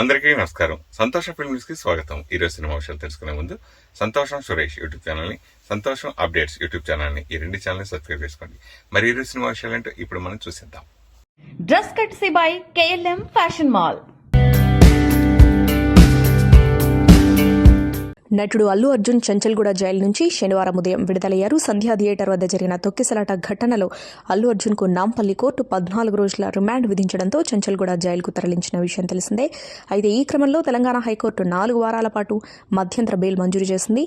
అందరికీ నమస్కారం. సంతోషం ఫిల్మ్స్ కి స్వాగతం. ఈరోజు సినిమా విషయాలు తెలుసుకునే ముందు సంతోషం సురేష్ యూట్యూబ్ ఛానల్ ని, సంతోషం అప్డేట్స్ యూట్యూబ్ ఛానల్ ని, ఈ రెండు ఛానల్ సబ్స్క్రైబ్ చేసుకోండి. మరి ఈరోజు సినిమా విషయాలంటే ఇప్పుడు మనం చూసేద్దాం. Dress కట్సీ by KLM fashion mall. నటుడు అల్లు అర్జున్ చంచల్గూడ జైలు నుంచి శనివారం ఉదయం విడుదలయ్యారు. సంధ్యా థియేటర్ వద్ద జరిగిన తొక్కిసలాట ఘటనలో అల్లు అర్జున్కు నాంపల్లి కోర్టు 14 రోజుల రిమాండ్ విధించడంతో చంచల్గూడ జైలుకు తరలించిన విషయం తెలిసిందే. అయితే ఈ క్రమంలో తెలంగాణ హైకోర్టు 4 వారాల పాటు మధ్యంతర బెయిల్ మంజూరు చేసింది.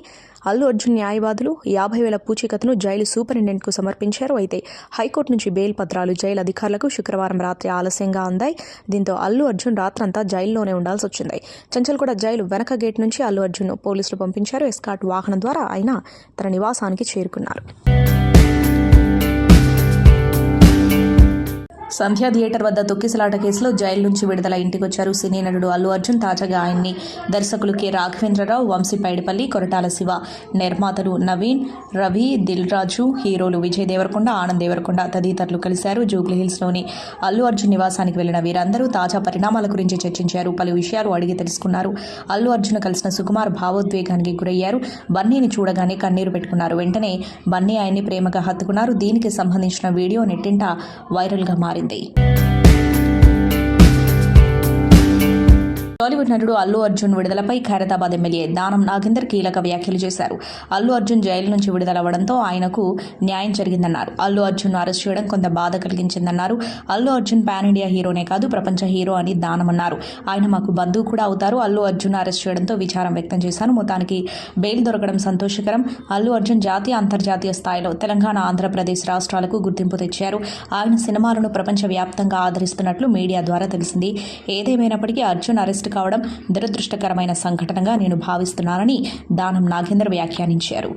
అల్లు అర్జున్ న్యాయవాదులు 50,000 పూచీకత్తును జైలు సూపరింటెండెంట్కు సమర్పించారు. అయితే హైకోర్టు నుంచి బెయిల్ పత్రాలు జైలు అధికారులకు శుక్రవారం రాత్రి ఆలస్యంగా అందాయి. దీంతో అల్లు అర్జున్ రాత్రంతా జైల్లోనే ఉండాల్సి వచ్చింది. చంచల్గూడ జైలు వెనక గేట్ నుంచి అల్లు అర్జున్ పోలీసులు పంపించారు. ఎస్కాట్ వాహనం ద్వారా ఆయన తన నివాసానికి చేరుకున్నారు. సంధ్యా థియేటర్ వద్ద తొక్కిసలాట కేసులో జైలు నుంచి విడుదల ఇంటికొచ్చారు సినీ నటుడు అల్లు అర్జున్. తాజాగా ఆయన్ని దర్శకులు కె రాఘవేంద్రరావు, వంశీ పైడిపల్లి, కొరటాల శివ, నిర్మాతలు నవీన్, రవి, దిల్ రాజు, హీరోలు విజయ్ దేవరకొండ, ఆనంద్ దేవరకొండ తదితరులు కలిశారు. జూబ్లీహిల్స్లోని అల్లు అర్జున్ నివాసానికి వెళ్లిన వీరందరూ తాజా పరిణామాల గురించి చర్చించారు. పలు విషయాలు అడిగి తెలుసుకున్నారు. అల్లు అర్జున్ కలిసిన సుకుమార్ భావోద్వేగానికి గురయ్యారు. బన్నీని చూడగానే కన్నీరు పెట్టుకున్నారు. వెంటనే బన్నీ ఆయన్ని ప్రేమగా హత్తుకున్నారు. దీనికి సంబంధించిన వీడియో నెట్టింట వైరల్గా మారింది. టాలీవుడ్ నటుడు అల్లు అర్జున్ విడుదలపై ఖైరతాబాద్ ఎమ్మెల్యే దానం నాగేందర్ కీలక వ్యాఖ్యలు చేశారు. అల్లు అర్జున్ జైలు నుంచి విడుదలవ్వడంతో ఆయనకు న్యాయం జరిగిందన్నారు. అల్లు అర్జున్ అరెస్ట్ చేయడం కొంత బాధ కలిగించిందన్నారు. అల్లు అర్జున్ పాన్ ఇండియా హీరోనే కాదు, ప్రపంచ హీరో అని దానం అన్నారు. ఆయన మాకు బంధువు కూడా అవుతారు. అల్లు అర్జున్ అరెస్ట్ చేయడంతో విచారం వ్యక్తం చేశాను. మొత్తానికి బెయిల్ దొరకడం సంతోషకరం. అల్లు అర్జున్ జాతీయ అంతర్జాతీయ స్థాయిలో తెలంగాణ, ఆంధ్రప్రదేశ్ రాష్ట్రాలకు గుర్తింపు తెచ్చారు. ఆయన సినిమాలను ప్రపంచ వ్యాప్తంగా ఆదరిస్తున్నట్లు మీడియా ద్వారా తెలిసింది. ఏదేమైనప్పటికీ అర్జున్ అరెస్ట్ కావడం దురదృష్టకరమైన సంఘటనగా నేను భావిస్తున్నానని దానం నాగేందర్ వ్యాఖ్యానించారు.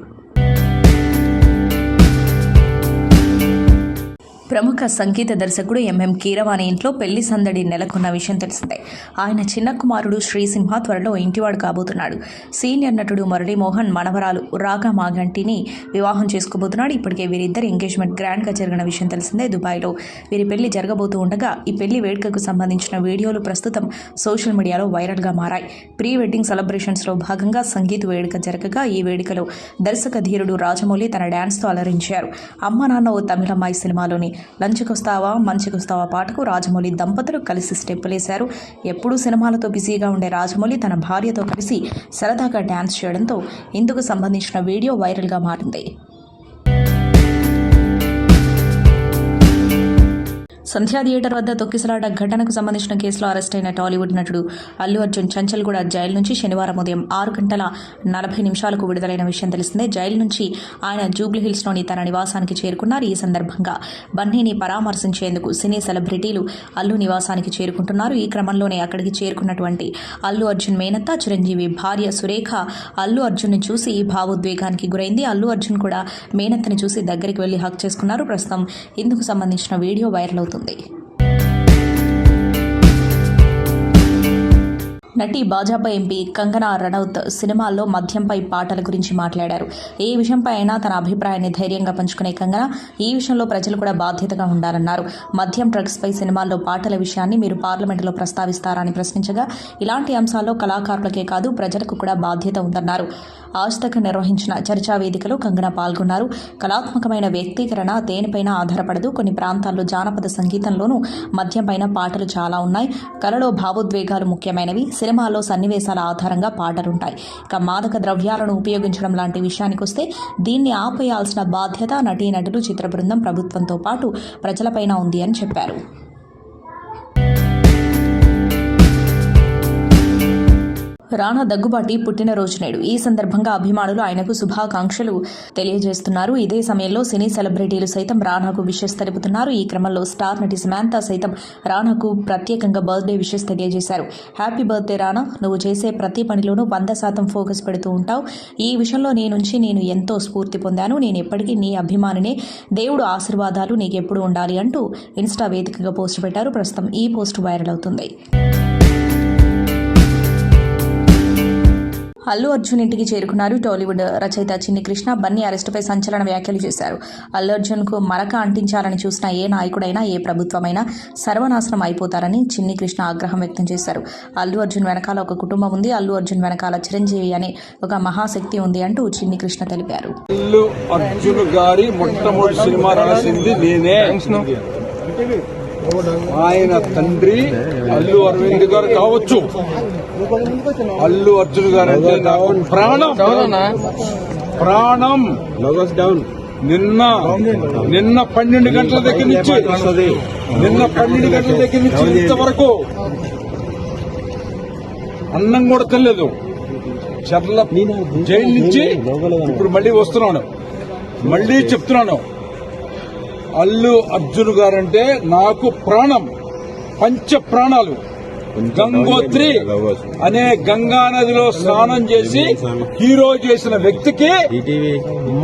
ప్రముఖ సంగీత దర్శకుడు ఎంఎం కీరవాణి ఇంట్లో పెళ్లి సందడి నెలకొన్న విషయం తెలిసిందే. ఆయన చిన్న కుమారుడు శ్రీసింహ త్వరలో ఇంటివాడు కాబోతున్నాడు. సీనియర్ నటుడు మురళీమోహన్ మనవరాలు రాగా మాగంటిని వివాహం చేసుకోబోతున్నాడు. ఇప్పటికే వీరిద్దరి ఎంగేజ్మెంట్ గ్రాండ్గా జరిగిన విషయం తెలిసిందే. దుబాయ్లో వీరి పెళ్లి జరగబోతూ ఉండగా ఈ పెళ్లి వేడుకకు సంబంధించిన వీడియోలు ప్రస్తుతం సోషల్ మీడియాలో వైరల్గా మారాయి. ప్రీ వెడ్డింగ్ సెలబ్రేషన్స్లో భాగంగా సంగీత వేడుక జరగగా ఈ వేడుకలో దర్శక ధీరుడు రాజమౌళి తన డ్యాన్స్తో అలరించారు. అమ్మ నాన్న ఓ తమిళమ్మాయి సినిమాలోని లంచ్కొస్తావా మంచికొస్తావా పాటకు రాజమౌళి దంపతులు కలిసి స్టెప్పులేశారు. ఎప్పుడూ సినిమాలతో బిజీగా ఉండే రాజమౌళి తన భార్యతో కలిసి సరదాగా డ్యాన్స్ చేయడంతో ఇందుకు సంబంధించిన వీడియో వైరల్గా మారింది. సంధ్యా థియేటర్ వద్ద తొక్కిసలాట ఘటనకు సంబంధించిన కేసులో అరెస్ట్ అయిన టాలీవుడ్ నటుడు అల్లు అర్జున్ చంచల్గూడ జైలు నుంచి శనివారం ఉదయం 6:40 విడుదలైన విషయం తెలిసిందే. జైలు నుంచి ఆయన జూబ్లీహిల్స్లోని తన నివాసానికి చేరుకున్నారు. ఈ సందర్భంగా బన్నీని పరామర్శించేందుకు సినీ సెలబ్రిటీలు అల్లు నివాసానికి చేరుకుంటున్నారు. ఈ క్రమంలోనే అక్కడికి చేరుకున్నటువంటి అల్లు అర్జున్ మేనత్త చిరంజీవి భార్య సురేఖ అల్లు అర్జున్ని చూసి భావోద్వేగానికి గురైంది. అల్లు అర్జున్ కూడా మేనత్తని చూసి దగ్గరికి వెళ్లి హక్ చేసుకున్నారు. ప్రస్తుతం ఇందుకు సంబంధించిన వీడియో వైరల్ అవుతుంది. నటి భాజపా ఎంపీ కంగనా రనౌత్ సినిమాల్లో మద్యంపై పాటల గురించి మాట్లాడారు. ఏ విషయంపై అయినా తన అభిప్రాయాన్ని ధైర్యంగా పంచుకునే కంగనా ఈ విషయంలో ప్రజలు కూడా బాధ్యతగా ఉండాలన్నారు. మద్యం, డ్రగ్స్పై సినిమాల్లో పాటల విషయాన్ని మీరు పార్లమెంటులో ప్రస్తావిస్తారా అని ప్రశ్నించగా ఇలాంటి అంశాల్లో కళాకారులకే కాదు ప్రజలకు కూడా బాధ్యత ఉందన్నారు. ఆజ్తక్ నిర్వహించిన చర్చా వేదికలో కంగనా పాల్గొన్నారు. కళాత్మకమైన వ్యక్తీకరణ దేనిపైన ఆధారపడదు. కొన్ని ప్రాంతాల్లో జానపద సంగీతంలోనూ మద్యంపైన పాటలు చాలా ఉన్నాయి. కళలో భావోద్వేగాలు ముఖ్యమైనవి. సినిమాల్లో సన్నివేశాల ఆధారంగా పాటలుంటాయి. ఇక మాదక ద్రవ్యాలను ఉపయోగించడం లాంటి విషయానికొస్తే దీన్ని ఆపేయాల్సిన బాధ్యత నటీనటులు, చిత్ర బృందం, ప్రభుత్వంతో పాటు ప్రజలపైన ఉంది అని చెప్పారు. రానా దగ్గుబాటి పుట్టినరోజు నేడు. ఈ సందర్భంగా అభిమానులు ఆయనకు శుభాకాంక్షలు తెలియజేస్తున్నారు. ఇదే సమయంలో సినీ సెలబ్రిటీలు సైతం రానాకు విషెస్ తెలుపుతున్నారు. ఈ క్రమంలో స్టార్ నటి సమాంతా సైతం రానాకు ప్రత్యేకంగా బర్త్డే విషెస్ తెలియజేశారు. హ్యాపీ బర్త్డే రానా, నువ్వు చేసే ప్రతి పనిలోనూ 100% ఫోకస్ పెడుతూ ఉంటావు. ఈ విషయంలో నీ నుంచి నేను ఎంతో స్ఫూర్తి పొందాను. నేను ఎప్పటికీ నీ అభిమానినే. దేవుడు ఆశీర్వాదాలు నీకెప్పుడు ఉండాలి అంటూ ఇన్స్టా వేదికగా పోస్ట్ పెట్టారు. ప్రస్తుతం ఈ పోస్ట్ వైరల్ అవుతుంది. అల్లు అర్జున్ ఇంటికి చేరుకున్నారు టాలీవుడ్ రచయిత చిన్ని కృష్ణ. బన్నీ అరెస్టుపై సంచలన వ్యాఖ్యలు చేశారు. అల్లు అర్జున్కు మరక అంటించాలని చూసిన ఏ నాయకుడైనా ఏ ప్రభుత్వమైనా సర్వనాశనం అయిపోతారని చిన్ని కృష్ణ ఆగ్రహం వ్యక్తం చేశారు. అల్లు అర్జున్ వెనకాల ఒక కుటుంబం ఉంది, అల్లు అర్జున్ వెనకాల చిరంజీవి అనే ఒక మహాశక్తి ఉంది అంటూ చిన్ని కృష్ణ తెలిపారు. అల్లు అర్జున్ గారి మొట్టమొదటి సినిమా రాసింది నేనే. ఆయన తండ్రి అల్లు అరవింద్ గారు కావచ్చు. అల్లు అర్జున్ గారు అంటే నాకు ప్రాణం. నిన్న 12 గంటల దగ్గర నుంచి ఇంతవరకు అన్నం కూడా తినలేదు. చర్ల జైలు నుంచి ఇప్పుడు మళ్ళీ వస్తున్నాను. మళ్ళీ చెప్తున్నాను, అల్లు అర్జున్ గారంటే నాకు ప్రాణం, పంచ ప్రాణాలు. గంగోత్రి అనే గంగా నదిలో స్నానం చేసి హీరో చేసిన వ్యక్తికి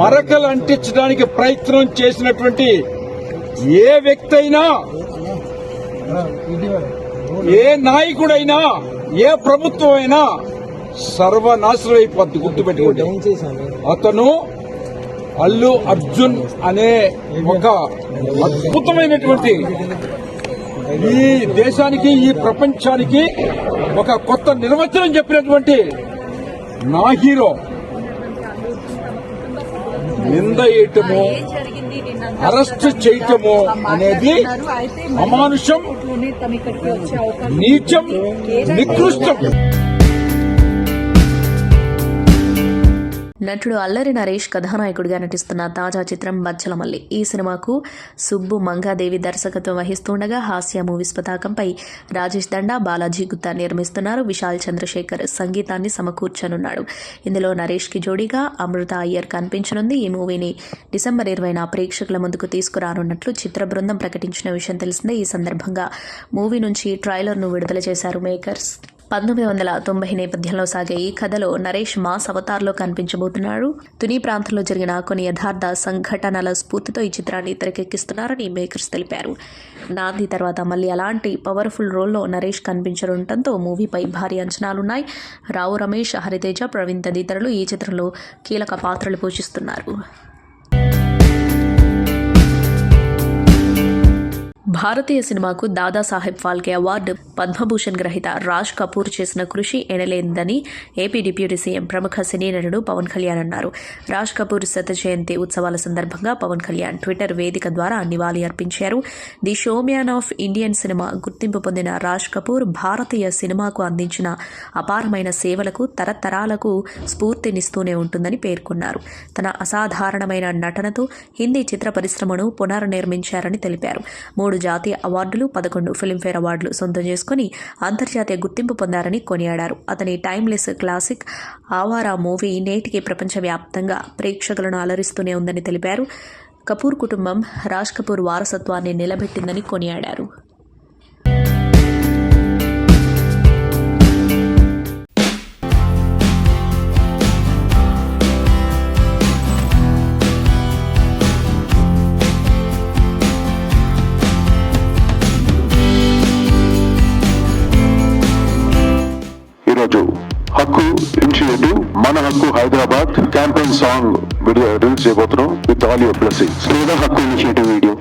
మరకలు అంటించడానికి ప్రయత్నం చేసినటువంటి ఏ వ్యక్తి అయినా, ఏ నాయకుడైనా, ఏ ప్రభుత్వం అయినా సర్వనాశనం అయిపోద్ది. గుర్తుపెట్టుకోండి, అతను అల్లు అర్జున్ అనే ఒక అద్భుతమైనటువంటి ఈ దేశానికి, ఈ ప్రపంచానికి ఒక కొత్త నిర్వచనం చెప్పినటువంటి నా హీరో. నింద వేయటము, అరెస్ట్ చేయటము అనేది అమానుషం, నీచం, నికృష్టం. నటుడు అల్లరి నరేష్ కథానాయకుడిగా నటిస్తున్న తాజా చిత్రం బచ్చలమల్లి. ఈ సినిమాకు సుబ్బు మంగాదేవి దర్శకత్వం వహిస్తుండగా హాస్య మూవీస్ పతాకంపై రాజేష్ దండా, బాలాజీ గుత్తా నిర్మిస్తున్నారు. విశాల్ చంద్రశేఖర్ సంగీతాన్ని సమకూర్చనున్నాడు. ఇందులో నరేష్కి జోడీగా అమృత అయ్యర్ కనిపించనుంది. ఈ మూవీని డిసెంబర్ 20న ప్రేక్షకుల ముందుకు తీసుకురానున్నట్లు చిత్ర బృందం ప్రకటించిన విషయం తెలిసిందే. ఈ సందర్భంగా మూవీ నుంచి ట్రైలర్ను విడుదల చేశారు మేకర్స్. 1990 నేపథ్యంలో సాగే ఈ కథలో నరేష్ మాస్ అవతార్లో కనిపించబోతున్నాడు. తుని ప్రాంతంలో జరిగిన కొన్ని యథార్థ సంఘటనల స్ఫూర్తితో ఈ చిత్రాన్ని తెరకెక్కిస్తున్నారని మేకర్స్ తెలిపారు. నాంది తర్వాత మళ్ళీ అలాంటి పవర్ఫుల్ రోల్లో నరేష్ కనిపించనుండటంతో మూవీపై భారీ అంచనాలున్నాయి. రావు రమేష్, హరితేజ, ప్రవీణ్ తదితరులు ఈ చిత్రంలో కీలక పాత్రలు పోషిస్తున్నారు. భారతీయ సినిమాకు దాదాసాహెబ్ ఫాల్కే అవార్డు, పద్మభూషణ్ గ్రహీత రాజ్ కపూర్ చేసిన కృషి ఎనలేనిదని ఏపీ డిప్యూటీ సీఎం ప్రముఖ సినీ నటుడు పవన్ కళ్యాణ్ అన్నారు. రాజ్ కపూర్ శత జయంతి ఉత్సవాల సందర్భంగా పవన్ కళ్యాణ్ ట్విట్టర్ వేదిక ద్వారా నివాళి అర్పించారు. The showman of Indian cinema గుర్తింపు పొందిన రాజ్ కపూర్ భారతీయ సినిమాకు అందించిన అపారమైన సేవలకు తరతరాలకు స్ఫూర్తినిస్తూనే ఉంటుందని పేర్కొన్నారు. తన అసాధారణమైన నటనతో హిందీ చిత్ర పరిశ్రమను పునర్నిర్మించారని తెలిపారు. 3 జాతీయ అవార్డులు, 11 ఫిల్మ్ఫేర్ అవార్డులు సొంతం చేసుకుని అంతర్జాతీయ గుర్తింపు పొందారని కొనియాడారు. అతని టైమ్లెస్ క్లాసిక్ ఆవారా మూవీ నేటికి ప్రపంచవ్యాప్తంగా ప్రేక్షకులను అలరిస్తూనే ఉందని తెలిపారు. కపూర్ కుటుంబం రాజ్ కపూర్ వారసత్వాన్ని నిలబెట్టిందని కొనియాడారు. ఈరోజు హక్కు initiative Mana Hakku Hyderabad campaign song video release చేయబోతున్నాం విత్ ఆల్ యువర్ బ్లెస్సింగ్స్. లేదా Hakku initiative video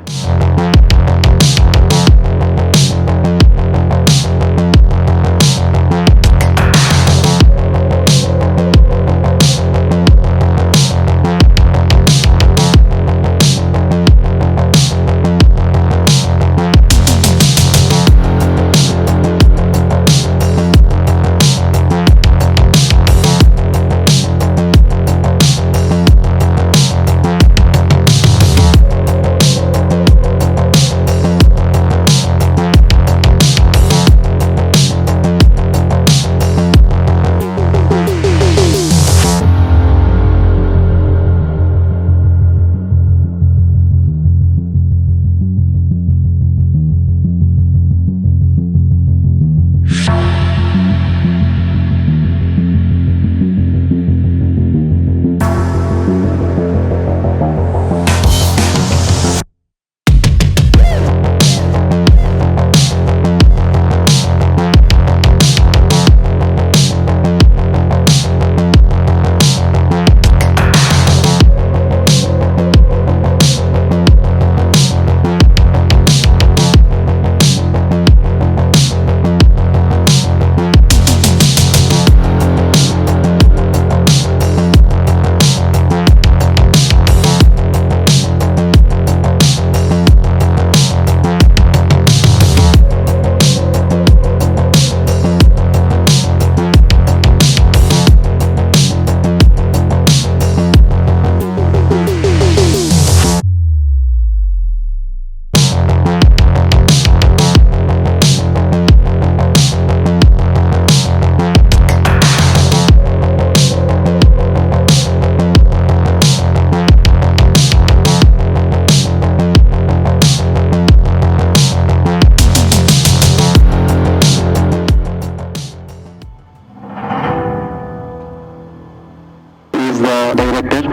director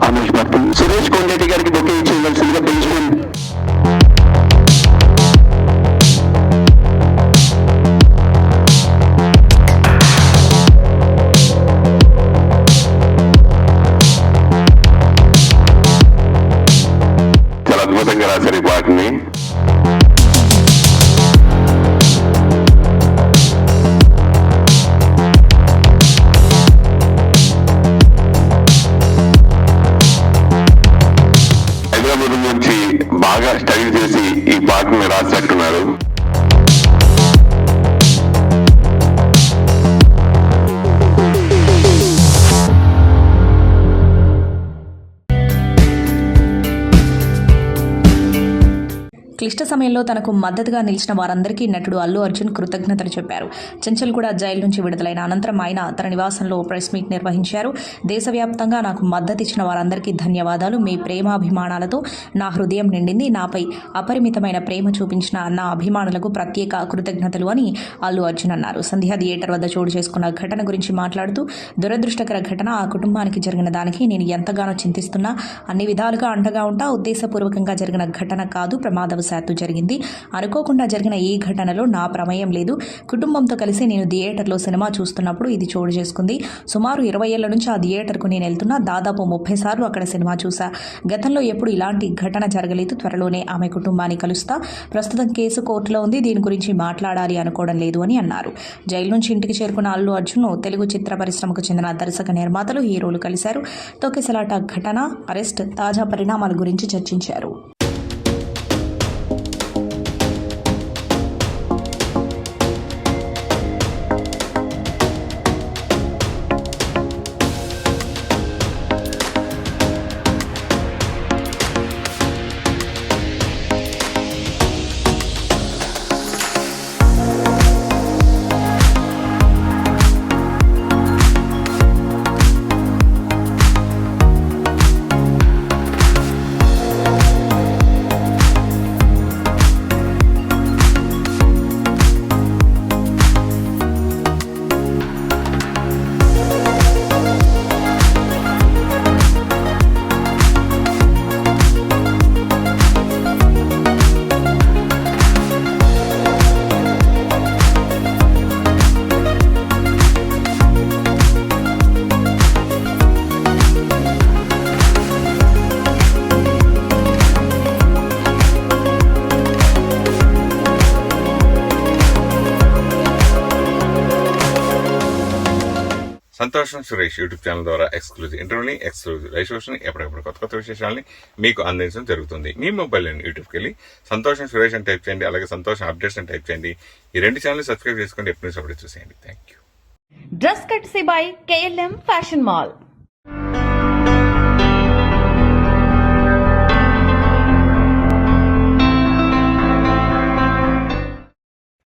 Amesh Bharti. Suresh Kondareddy గారికి బొకే ఇచ్చేయవలసిందిగా పిలుచుకుని చాలా అద్భుతంగా రాశారు ఈ పాటని. హైదరాబాద్ నుంచి బాగా స్టడీ చేసి ఈ పాటని రాసినట్టున్నారు. క్లిష్ట సమయంలో తనకు మద్దతుగా నిలిచిన వారందరికీ నటుడు అల్లు అర్జున్ కృతజ్ఞతలు చెప్పారు. చెంచల్ కూడా జైలు నుంచి విడుదలైన అనంతరం ఆయన తన నివాసంలో ప్రెస్ మీట్ నిర్వహించారు. దేశవ్యాప్తంగా నాకు మద్దతిచ్చిన వారందరికీ ధన్యవాదాలు. మీ ప్రేమాభిమానాలతో నా హృదయం నిండింది. నాపై అపరిమితమైన ప్రేమ చూపించిన నా అభిమానులకు ప్రత్యేక కృతజ్ఞతలు అని అల్లు అర్జున్ అన్నారు. సంధ్యా థియేటర్ వద్ద చోటు చేసుకున్న ఘటన గురించి మాట్లాడుతూ దురదృష్టకర ఘటన, ఆ కుటుంబానికి జరిగిన దానికి నేను ఎంతగానో చింతిస్తున్నా. అన్ని విధాలుగా అండగా ఉంటా. ఉద్దేశపూర్వకంగా జరిగిన ఘటన కాదు, ప్రమాదవశాత్తు జరిగింది. అనుకోకుండా జరిగిన ఈ ఘటనలో నా ప్రమేయం లేదు. కుటుంబంతో కలిసి నేను థియేటర్లో సినిమా చూస్తున్నప్పుడు ఇది చోటు చేసుకుంది. సుమారు 20 ఏళ్ల నుంచి ఆ థియేటర్కు నేను వెళ్తున్నా. దాదాపు 30 సార్లు అక్కడ సినిమా చూసా. గతంలో ఎప్పుడు ఇలాంటి ఘటన జరగలేదు. త్వరలోనే ఆమె కుటుంబాన్ని కలుస్తా. ప్రస్తుతం కేసు కోర్టులో ఉంది. దీని గురించి మాట్లాడాలి అనుకోవడం లేదు అని అన్నారు. జైలు నుంచి ఇంటికి చేరుకున్న అల్లు అర్జున్ తెలుగు చిత్ర పరిశ్రమకు చెందిన దర్శక నిర్మాతలు, హీరోలు కలిశారు. తొక్కిసలాట ఘటన, అరెస్ట్, తాజా పరిణామాల గురించి చర్చించారు. సంతోషం సురేష్ యూట్యూబ్ ఛానల్ ద్వారా ఎక్స్క్లూజివ్ ఇంటర్వ్యూని, ఎక్స్క్లూజివ్ లైవ్ షోస్ని, ఎప్పటికప్పుడు కొత్త విశేషాలని మీకు అందించడం జరుగుతుంది. మీ మొబైల్ యూట్యూబ్కి వెళ్ళి సంతోషం సురేష్ అని టైప్ చేయండి. అలాగే సంతోషం అప్డేట్స్ అని టైప్ చేయండి. ఈ 2 ఛానల్ సబ్స్క్రైబ్ చేసుకోండి. ఎప్పుడు అప్డేట్ చూసేయండి. Thank you. Dress కట్సీ by KLM fashion mall.